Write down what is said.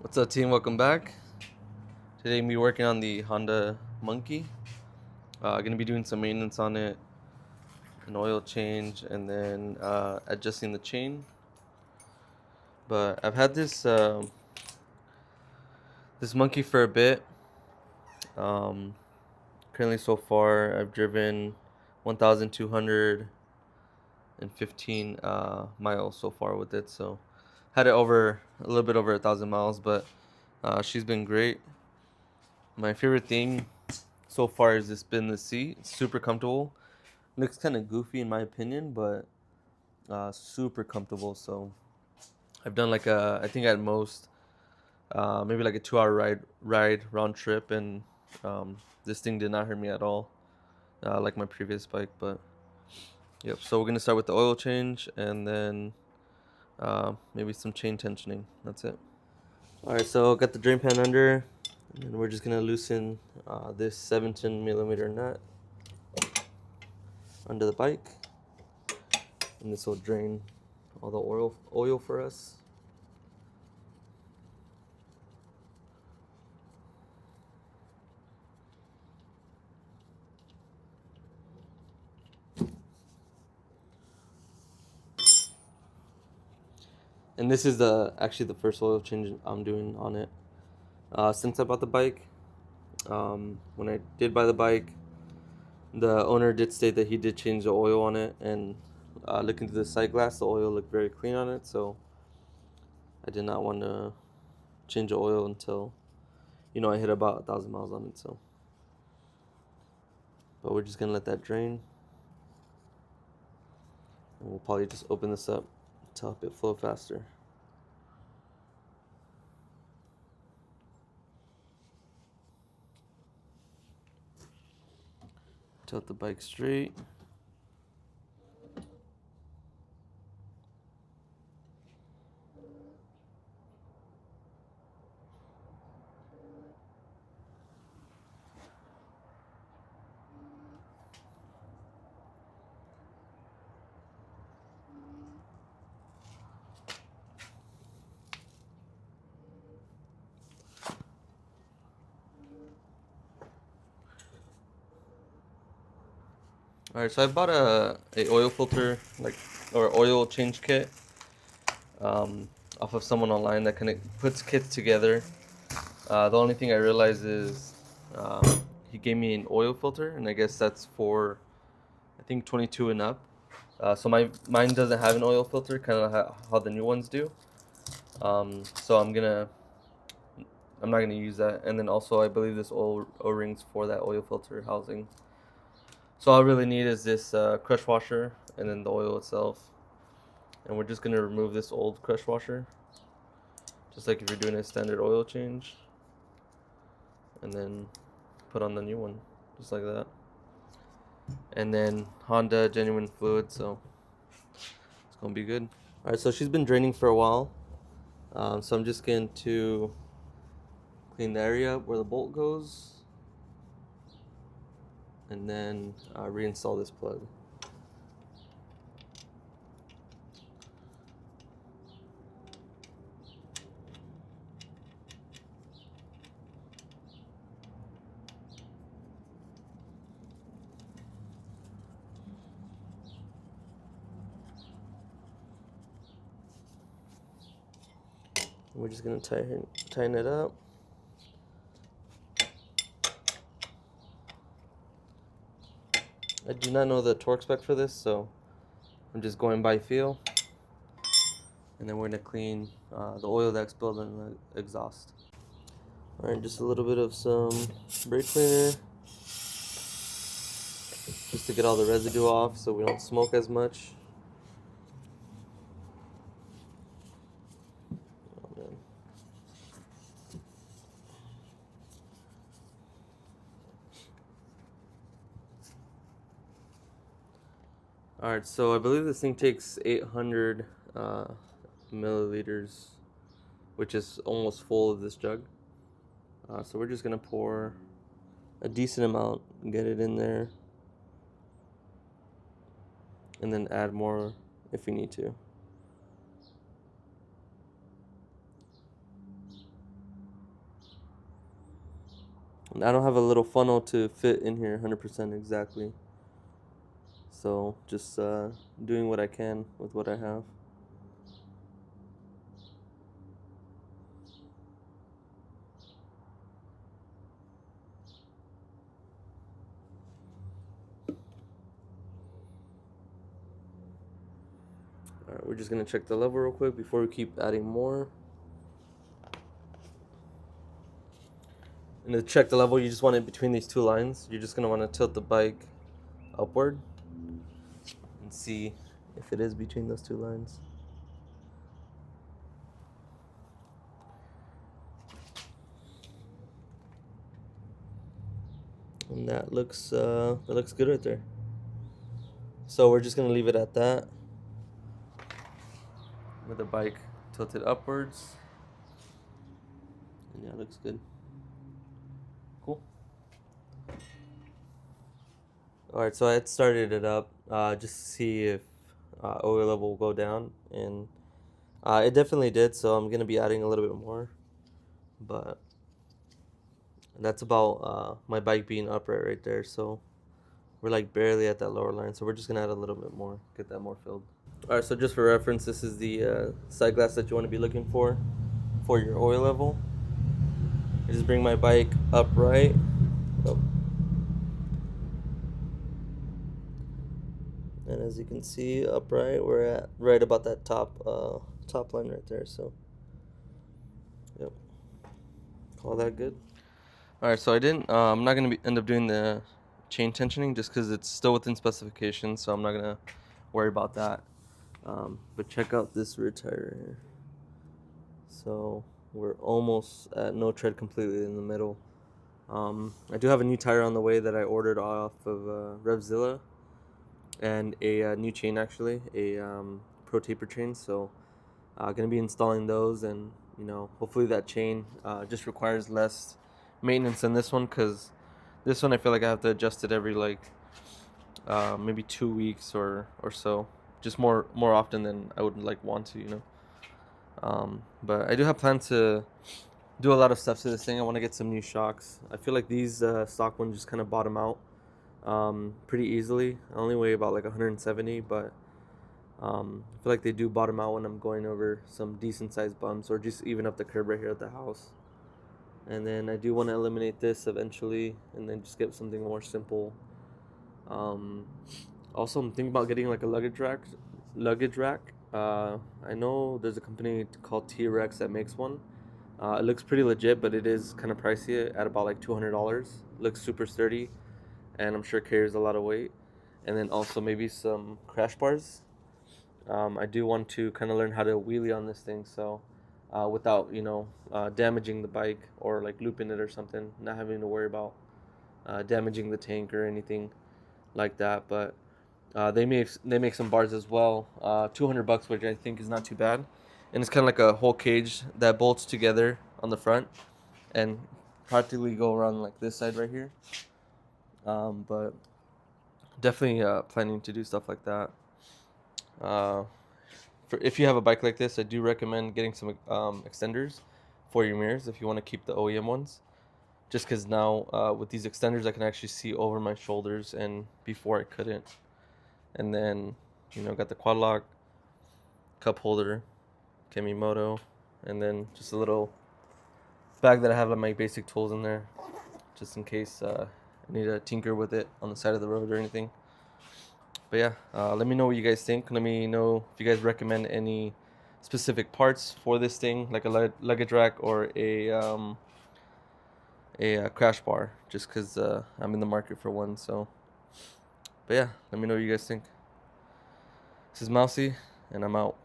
What's up, team? Welcome back. Today I'm gonna be working on the Honda Monkey. Gonna be doing some maintenance on it, an oil change, and then adjusting the chain. But I've had this Monkey for a bit. Um, Currently, so far, I've driven 1,215 miles so far with it. So had it over a little bit over 1,000 miles, but she's been great. My favorite thing so far has just been the seat. It's super comfortable. Looks kind of goofy in my opinion, but super comfortable. So I've done I think at most maybe like a 2 hour ride round trip, and this thing did not hurt me at all, like my previous bike. But yep. So we're gonna start with the oil change, and then maybe some chain tensioning. That's it. All right. So got the drain pan under, and we're just gonna loosen this 17mm nut under the bike, and this will drain all the oil for us. And this is actually the first oil change I'm doing on it since I bought the bike. When I did buy the bike, the owner did state that he did change the oil on it, and looking through the side glass, the oil looked very clean on it. So I did not want to change the oil until I hit about 1,000 miles on it. So, but we're just gonna let that drain, and we'll probably just open this up to help it flow faster. Tilt the bike straight. All right, so I bought a oil filter or oil change kit um, off of someone online that kind of puts kits together. The only thing I realized is um, he gave me an oil filter, and I guess that's for I think 22 and up. So mine doesn't have an oil filter, kind of how the new ones do. So I'm not gonna use that. And then also I believe this oil O-rings for that oil filter housing. So all I really need is this crush washer and then the oil itself. And we're just gonna remove this old crush washer, just like if you're doing a standard oil change, and then put on the new one, just like that. And then Honda genuine fluid, so it's gonna be good. All right, so she's been draining for a while, so I'm just going to clean the area where the bolt goes, and then reinstall this plug. We're just gonna tighten it up. I do not know the torque spec for this, so I'm just going by feel. And then we're gonna clean the oil that's spilled in the exhaust. All right, just a little bit of some brake cleaner, just to get all the residue off so we don't smoke as much. Oh, man. All right, so I believe this thing takes 800 milliliters, which is almost full of this jug. So we're just gonna pour a decent amount, get it in there, and then add more if we need to. And I don't have a little funnel to fit in here 100% exactly. So just doing what I can with what I have. Alright, we're just gonna check the level real quick before we keep adding more. And to check the level, you just want it between these two lines. You're just gonna want to tilt the bike upward and see if it is between those two lines. And that looks good right there. So we're just gonna leave it at that with the bike tilted upwards. And yeah, it looks good. Cool. Alright, so I had started it up just to see if oil level will go down, and it definitely did, so I'm gonna be adding a little bit more. But that's about my bike being upright right there, so we're like barely at that lower line, so we're just gonna add a little bit more, get that more filled. Alright, so just for reference, this is the side glass that you want to be looking for your oil level. I just bring my bike upright. Oh. And as you can see, upright, we're at right about that top line right there. So, yep, all that good. All right, so I didn't. I'm not gonna end up doing the chain tensioning just because it's still within specifications, so I'm not gonna worry about that. But check out this rear tire here. So we're almost at no tread completely in the middle. I do have a new tire on the way that I ordered off of Revzilla, and a new chain, actually, a pro taper chain. So gonna be installing those, and hopefully that chain just requires less maintenance than this one, because this one I feel like I have to adjust it every like maybe 2 weeks or so, just more often than I would like want to. But I do have plans to do a lot of stuff to this thing. I want to get some new shocks. I feel like these stock ones just kind of bottom out pretty easily. I only weigh about like 170, but I feel like they do bottom out when I'm going over some decent sized bumps, or just even up the curb right here at the house. And then I do want to eliminate this eventually, and then just get something more simple. Also, I'm thinking about getting like a luggage rack. I know there's a company called Trex that makes one. It looks pretty legit, but it is kind of pricey at about like $200. Looks super sturdy, and I'm sure carries a lot of weight. And then also maybe some crash bars. I do want to kind of learn how to wheelie on this thing, so without damaging the bike or like looping it or something, not having to worry about damaging the tank or anything like that. But they make some bars as well, $200, which I think is not too bad, and it's kind of like a whole cage that bolts together on the front and practically go around like this side right here. But definitely planning to do stuff like that. If you have a bike like this, I do recommend getting some extenders for your mirrors if you want to keep the OEM ones. Just because now with these extenders, I can actually see over my shoulders, and before I couldn't. And then, got the quad lock, cup holder, Kemimoto, and then just a little bag that I have like my basic tools in there, just in case I need to tinker with it on the side of the road or anything. But yeah, let me know what you guys think. Let me know if you guys recommend any specific parts for this thing, like a luggage rack or a crash bar, just because I'm in the market for one. So, but yeah, let me know what you guys think. This is Mousy, and I'm out.